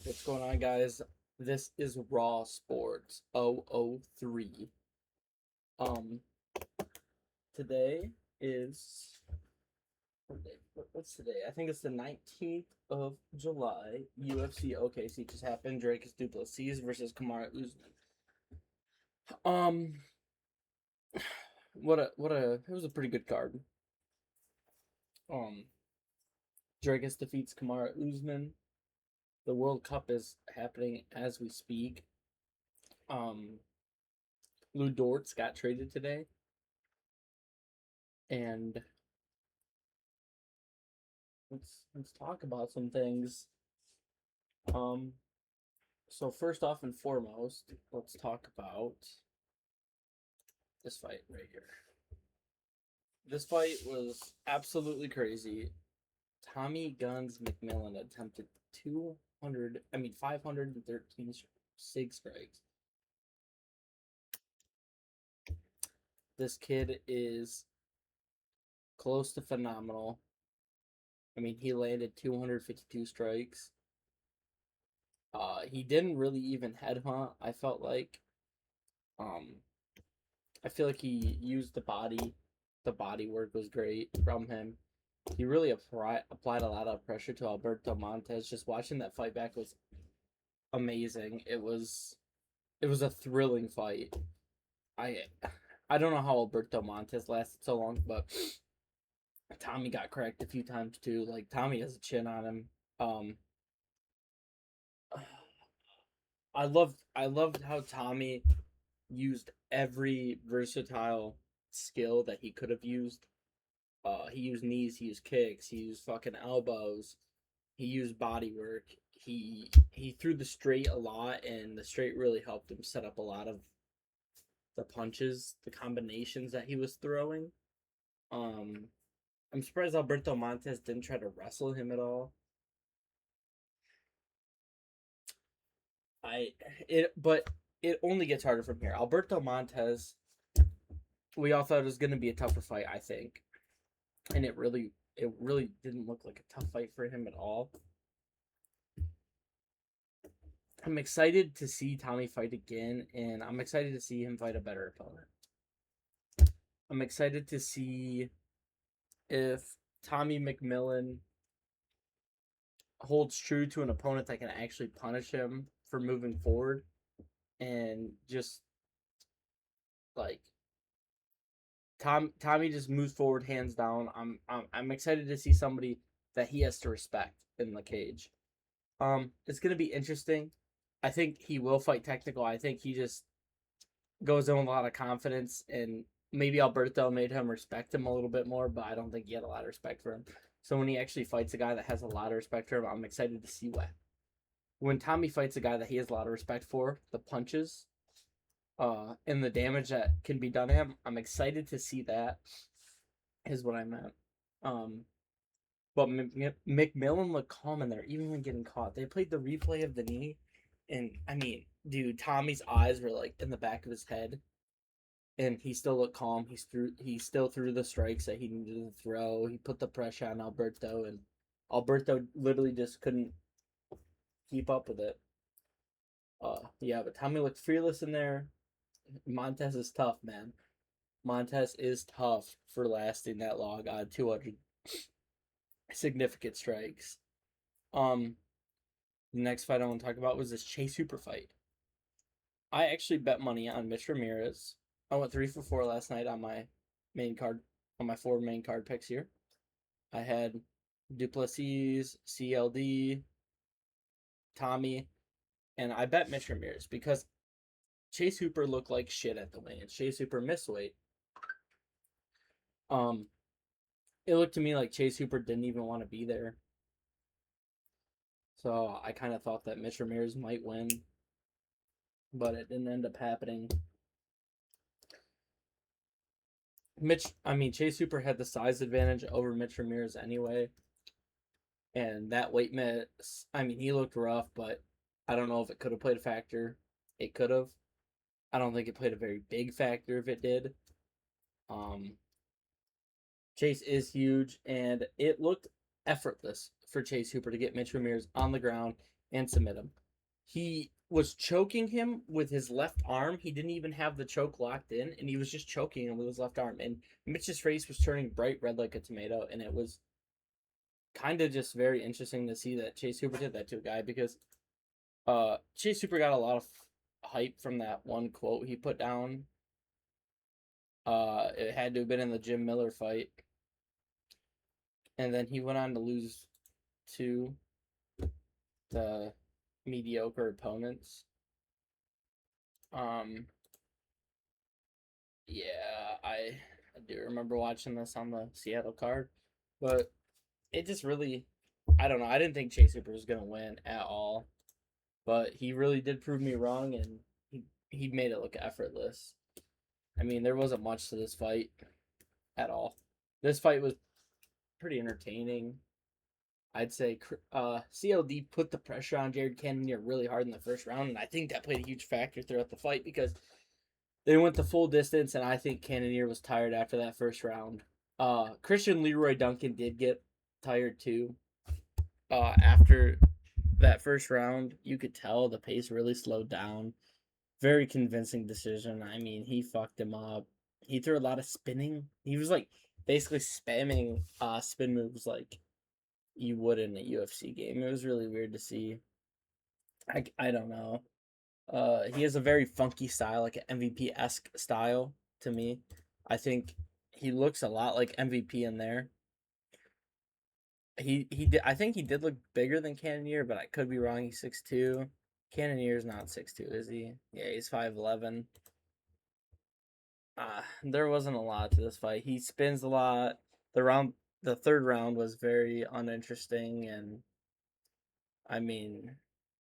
What's going on, guys? This is Raw Sports 003. Um, Today is what's today? I think it's the 19th of July. UFC OKC just happened. Drake Duplessis versus Kamara Usman. Um, what a it was a pretty good card. Um, Drake defeats Kamara Usman. The World Cup is happening as we speak. Um, Lou Dortz got traded today, and let's talk about some things. Um, so first off and foremost, let's talk about this fight right here. This fight was absolutely crazy. Tommy Guns McMillan attempted 513 sig strikes. This kid is close to phenomenal. He landed 252 strikes. He didn't really even headhunt. I felt like, um, I feel like he used the body. The body work was great from him. He really applied a lot of pressure to Alberto Montez. Just watching that fight back was amazing. It was a thrilling fight. I I don't know how Alberto Montez lasted so long, but Tommy got cracked a few times too. Like Tommy has a chin on him. Um, I loved how Tommy used every versatile skill that he could have used. He used knees, he used kicks, he used fucking elbows, he used body work. He threw the straight a lot, and the straight really helped him set up a lot of the punches, the combinations that he was throwing. Um, I'm surprised Alberto Montez didn't try to wrestle him at all. I but it only gets harder from here. Alberto Montez, we all thought it was going to be a tougher fight, I think, and it really didn't look like a tough fight for him at all. I'm excited to see Tommy fight again, and I'm excited to see him fight a better opponent. I'm excited to see if Tommy McMillan holds true to an opponent that can actually punish him for moving forward, and just like Tommy just moves forward hands down. I'm excited to see somebody that he has to respect in the cage. It's gonna be interesting. I think he will fight technical. I think he just goes in with a lot of confidence, and maybe Alberto made him respect him a little bit more, but I don't think he had a lot of respect for him. So when he actually fights a guy that has a lot of respect for him, I'm excited to see what. When Tommy fights a guy that he has a lot of respect for, the punches, and the damage that can be done to him, I'm excited to see that. Is what I meant. Um, but McMillan looked calm in there, even when getting caught. They played the replay of the knee, and dude, Tommy's eyes were like in the back of his head, and he still looked calm. He still threw the strikes that he needed to throw. He put the pressure on Alberto, and Alberto literally just couldn't keep up with it. Yeah, but Tommy looked fearless in there. Montez is tough, man. Montez is tough for lasting that long on 200 significant strikes. The next fight I want to talk about was this Chase Hooper fight. I actually bet money on Mitch Ramirez. I went 3 for 4 last night on my main card, on my 4 main card picks here. I had Duplessis, CLD, Tommy, and I bet Mitch Ramirez because Chase Hooper looked like shit at the weigh-in. Chase Hooper missed weight. It looked to me like Chase Hooper didn't even want to be there. So I kind of thought that Mitch Ramirez might win, but it didn't end up happening. Chase Hooper had the size advantage over Mitch Ramirez anyway. And that weight miss, he looked rough, but I don't know if it could have played a factor. It could have. I don't think it played a very big factor if it did. Chase is huge, and it looked effortless for Chase Hooper to get Mitch Ramirez on the ground and submit him. He was choking him with his left arm. He didn't even have the choke locked in, and he was just choking him with his left arm. And Mitch's face was turning bright red like a tomato, and it was kind of just very interesting to see that Chase Hooper did that to a guy because Chase Hooper got a lot of hype from that one quote he put down. It had to have been in the Jim Miller fight, and then he went on to lose to the mediocre opponents. Yeah, I do remember watching this on the Seattle card, but it just really, I don't know. I didn't think Chase Hooper was gonna win at all, but he really did prove me wrong, and he made it look effortless. I mean, there wasn't much to this fight at all. This fight was pretty entertaining. I'd say CLD put the pressure on Jared Cannonier really hard in the first round, and I think that played a huge factor throughout the fight because they went the full distance, and I think Cannonier was tired after that first round. Christian Leroy Duncan did get tired too. After that first round, you could tell the pace really slowed down. Very convincing decision. I mean, he fucked him up. He threw a lot of spinning. He was like basically spamming spin moves like you would in a UFC game. It was really weird to see. I don't know. He has a very funky style, like an MVP esque style to me. I think he looks a lot like MVP in there. He did. I think he did look bigger than Cannonier, but I could be wrong. He's 6'2". Cannonier's not 6'2", is he? Yeah, he's 5'11". There wasn't a lot to this fight. He spins a lot. The third round was very uninteresting, and I mean,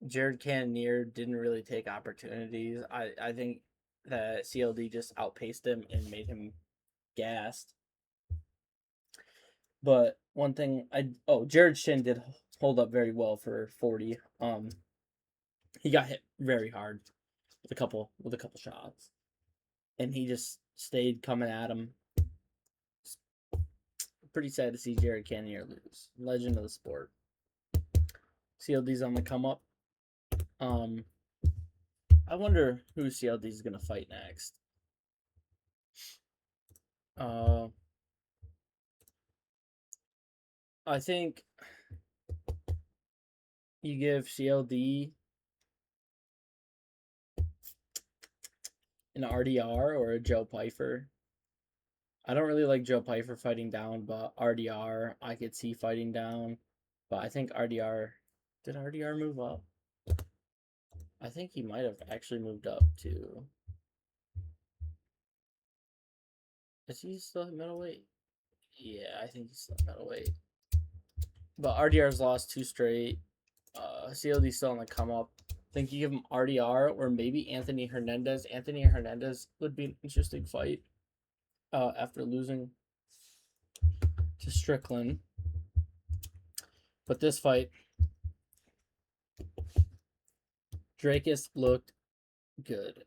Jared Cannonier didn't really take opportunities. I think that CLD just outpaced him and made him gassed. But one thing Jared Shin did hold up very well for 40. He got hit very hard with a couple shots, and he just stayed coming at him. Pretty sad to see Jared Cannonier lose. Legend of the sport. CLD's on the come up. I wonder who CLD's gonna fight next. I think you give CLD an RDR or a Joe Pyfer. I don't really like Joe Pyfer fighting down, but RDR I could see fighting down. But I think RDR did RDR move up? I think he might have actually moved up to. Is he still at middleweight? Yeah, I think he's still at middleweight. But RDR's lost 2 straight. CLD's still on the come up. I think you give him RDR or maybe Anthony Hernandez. Anthony Hernandez would be an interesting fight after losing to Strickland. But this fight, Dracus looked good.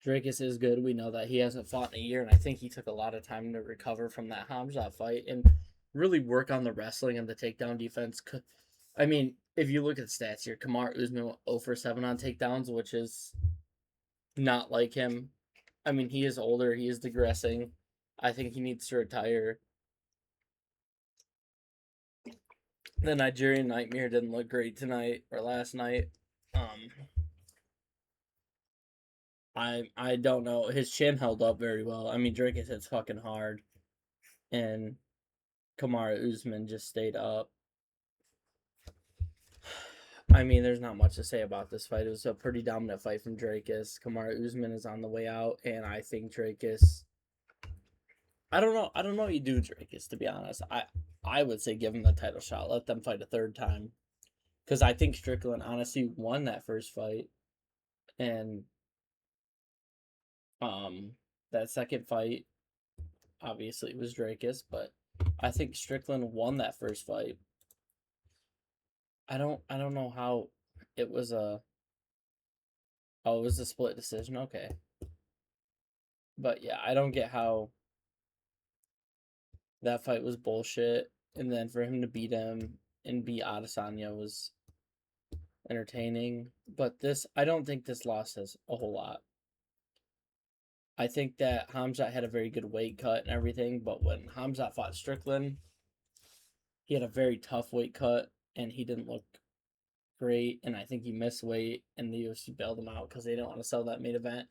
Dracus is good. We know that he hasn't fought in a year, and I think he took a lot of time to recover from that Hamzat fight and really work on the wrestling and the takedown defense. I mean, if you look at the stats here, Kamaru Usman 0 for 7 on takedowns, which is not like him. I mean, he is older. He is digressing. I think he needs to retire. The Nigerian Nightmare didn't look great tonight or last night. I don't know. His chin held up very well. I mean, Drake hits fucking hard, and Kamaru Usman just stayed up. I mean, there's not much to say about this fight. It was a pretty dominant fight from Dracus. Kamaru Usman is on the way out, and I think Dracus. I don't know. I don't know what you do, Dracus. To be honest, I would say give him the title shot. Let them fight a third time, because I think Strickland honestly won that first fight, and that second fight obviously was Dracus, but I think Strickland won that first fight. I don't know how it was a. Oh, it was a split decision. Okay. But yeah, I don't get how that fight was bullshit, and then for him to beat him and beat Adesanya was entertaining. But I don't think this loss has a whole lot. I think that Hamzat had a very good weight cut and everything, but when Hamzat fought Strickland, he had a very tough weight cut and he didn't look great. And I think he missed weight and the UFC bailed him out because they didn't want to sell that main event.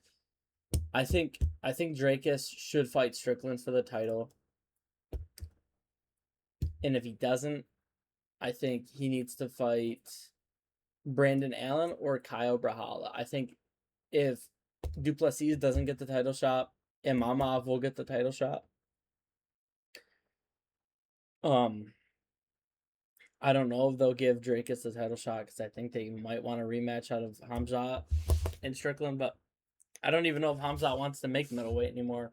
I think Drakus should fight Strickland for the title. And if he doesn't, I think he needs to fight Brandon Allen or Kyle Brahala. I think if Duplessis doesn't get the title shot, Imamov will get the title shot. I don't know if they'll give Drakus the title shot because I think they might want a rematch out of Hamzat and Strickland, but I don't even know if Hamzat wants to make middleweight anymore.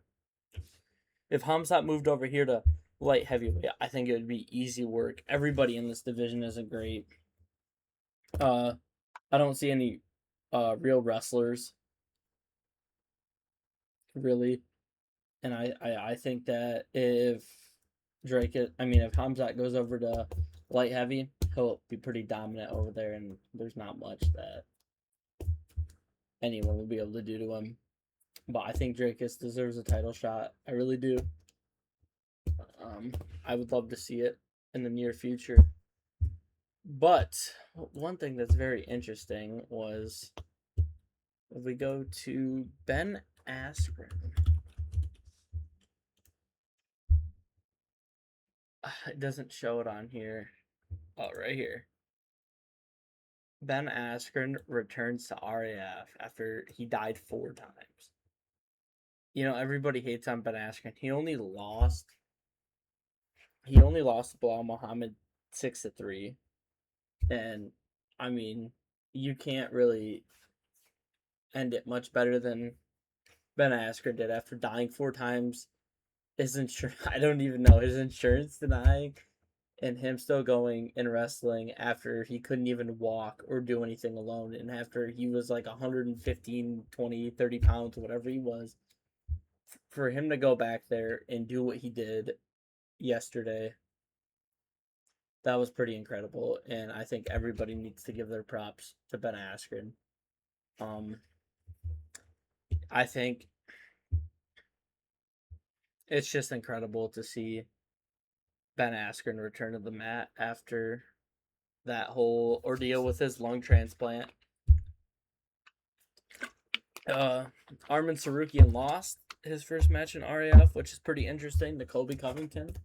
If Hamzat moved over here to light heavyweight, I think it would be easy work. Everybody in this division isn't great. I don't see any real wrestlers, really. And I think that if Hamzat goes over to light heavy, he'll be pretty dominant over there, and there's not much that anyone will be able to do to him. But I think Drakus deserves a title shot. I really do. I would love to see it in the near future. But one thing that's very interesting was if we go to Ben Askren. It doesn't show it on here. Oh, right here. Ben Askren returns to RAF after he died 4 times. You know, everybody hates on Ben Askren. He only lost to Bilal Muhammad 6-3. And I mean, you can't really end it much better than Ben Askren did after dying 4 times. His insurance, I don't even know, his insurance denying, and him still going and wrestling after he couldn't even walk or do anything alone, and after he was like 115, 20, 30 pounds, whatever he was. For him to go back there and do what he did yesterday, that was pretty incredible, and I think everybody needs to give their props to Ben Askren. I think it's just incredible to see Ben Askren return to the mat after that whole ordeal with his lung transplant. Armin Sarukian lost his first match in RAF, which is pretty interesting, to Colby Covington.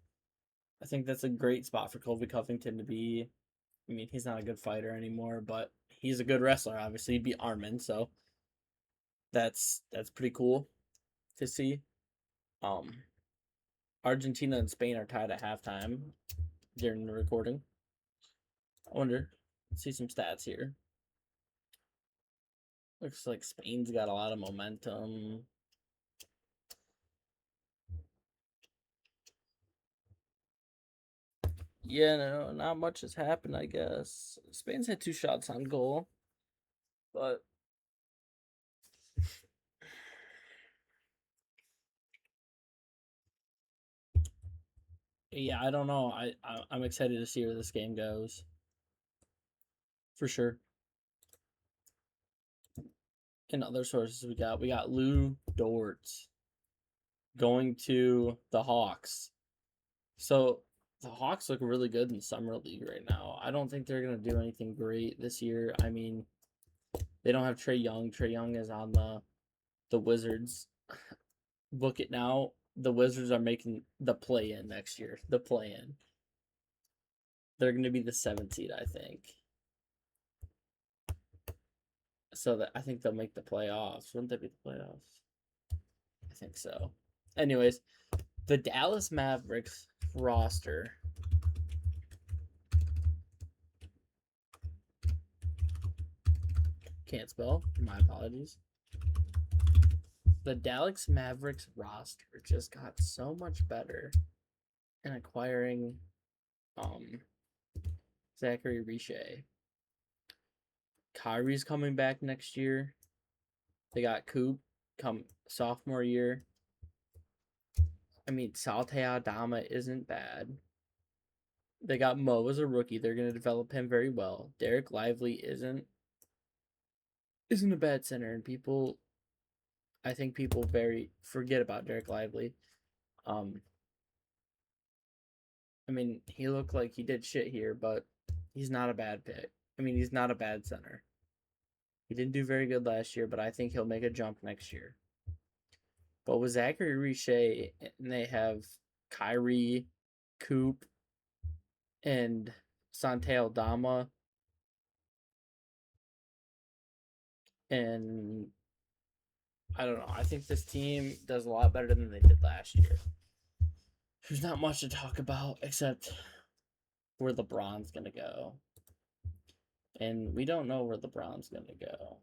I think that's a great spot for Colby Covington to be. I mean, he's not a good fighter anymore, but he's a good wrestler, obviously. He beat Armin, so that's pretty cool to see. Argentina and Spain are tied at halftime during the recording. I wonder. Let's see some stats here. Looks like Spain's got a lot of momentum. Yeah, no, not much has happened, I guess. Spain's had 2 shots on goal, but yeah, I don't know. I'm excited to see where this game goes. For sure. In other sources, we got Lou Dort going to the Hawks. So the Hawks look really good in Summer League right now. I don't think they're gonna do anything great this year. I mean, they don't have Trae Young. Trae Young is on the Wizards. Book it now. The Wizards are making the play-in next year. The play-in. They're going to be the 7th seed, I think. So that I think they'll make the playoffs. Wouldn't they be the playoffs? I think so. Anyways, the Dallas Mavericks roster. Can't spell. My apologies. The Dallas Mavericks roster just got so much better in acquiring Zachary Riche. Kyrie's coming back next year. They got Coop come sophomore year. I mean, Salte Adama isn't bad. They got Mo as a rookie. They're going to develop him very well. Derek Lively isn't a bad center, and I think people very forget about Derek Lively. Um, I mean, he looked like he did shit here, but he's not a bad pick. I mean, he's not a bad center. He didn't do very good last year, but I think he'll make a jump next year. But with Zachary Richey, and they have Kyrie, Coop, and Sante Aldama, and I don't know. I think this team does a lot better than they did last year. There's not much to talk about except where LeBron's gonna go, and we don't know where LeBron's gonna go.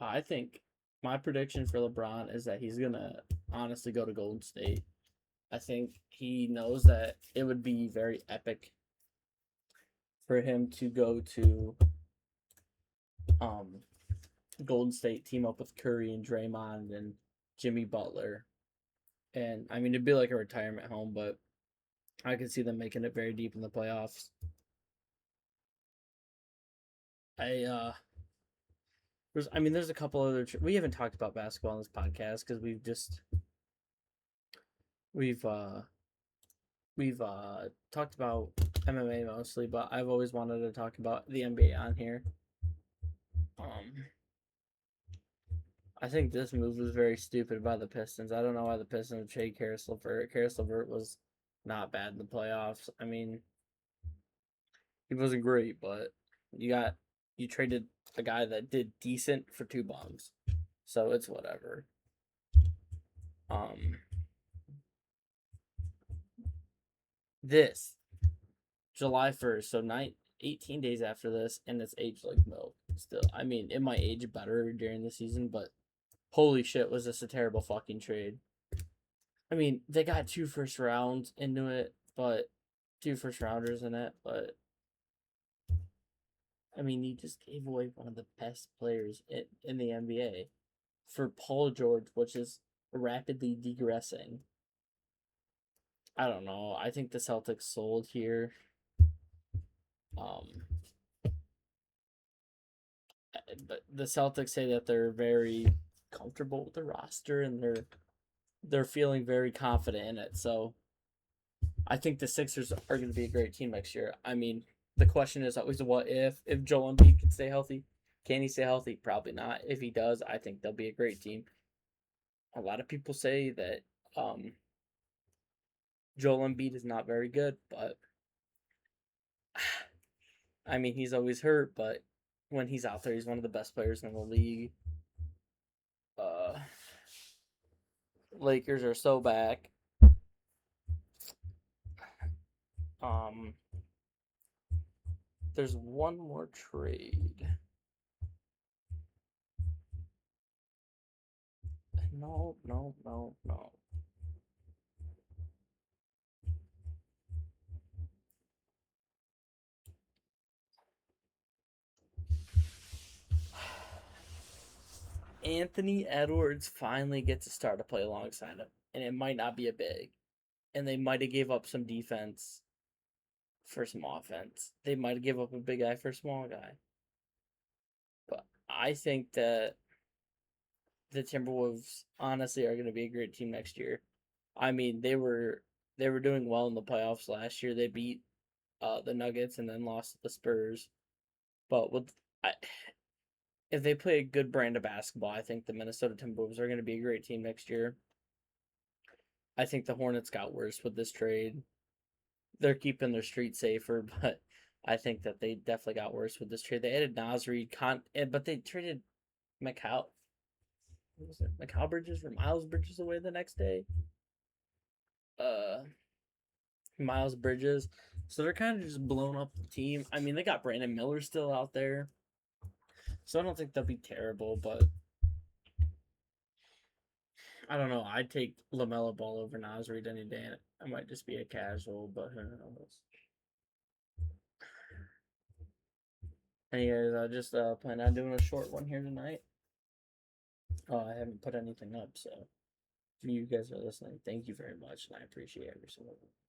I think my prediction for LeBron is that he's gonna honestly go to Golden State. I think he knows that it would be very epic for him to go to um, Golden State, team up with Curry and Draymond and Jimmy Butler. And I mean, it'd be like a retirement home, but I could see them making it very deep in the playoffs. I there's a couple other. We haven't talked about basketball on this podcast because we've uh we've talked about MMA mostly, but I've always wanted to talk about the NBA on here. Um, I think this move was very stupid by the Pistons. I don't know why the Pistons would trade Karis LeVert. Karis LeVert was not bad in the playoffs. I mean, he wasn't great, but you traded a guy that did decent for two bums, so it's whatever. Um, this July 1st, so 18 days after this, and it's aged like milk. Still, I mean, it might age better during the season, but holy shit, was this a terrible fucking trade? I mean, they got two first rounds into it, but two first rounders in it, but I mean, you just gave away one of the best players in the NBA for Paul George, which is rapidly degressing. I don't know. I think the Celtics sold here. Um, but the Celtics say that they're very comfortable with the roster and they're feeling very confident in it. So I think the Sixers are going to be a great team next year. I mean, the question is always what if Joel Embiid can stay healthy. Can he stay healthy? Probably not. If he does, I think they'll be a great team. A lot of people say that Joel Embiid is not very good, but I mean, he's always hurt, but when he's out there, he's one of the best players in the league. Uh, Lakers are so back. Um, there's one more trade. No, no, no, no. Anthony Edwards finally gets to start to play alongside him, and it might not be a big, and they might have gave up some defense for some offense. They might have gave up a big guy for a small guy, but I think that the Timberwolves honestly are going to be a great team next year. I mean, they were doing well in the playoffs last year. They beat the Nuggets and then lost to the Spurs, but I, if they play a good brand of basketball, I think the Minnesota Timberwolves are going to be a great team next year. I think the Hornets got worse with this trade. They're keeping their street safer, but I think that they definitely got worse with this trade. They added Nas Reed, but they traded Macau. What was it? Macau Bridges for Miles Bridges away the next day. Uh, Miles Bridges. So they're kind of just blown up the team. I mean, they got Brandon Miller still out there. So I don't think they'll be terrible, but I don't know. I'd take LaMelo Ball over Nas Reed any day. I might just be a casual, but who knows? Anyways, I just plan on doing a short one here tonight. I haven't put anything up, so if you guys are listening, thank you very much, and I appreciate every single one.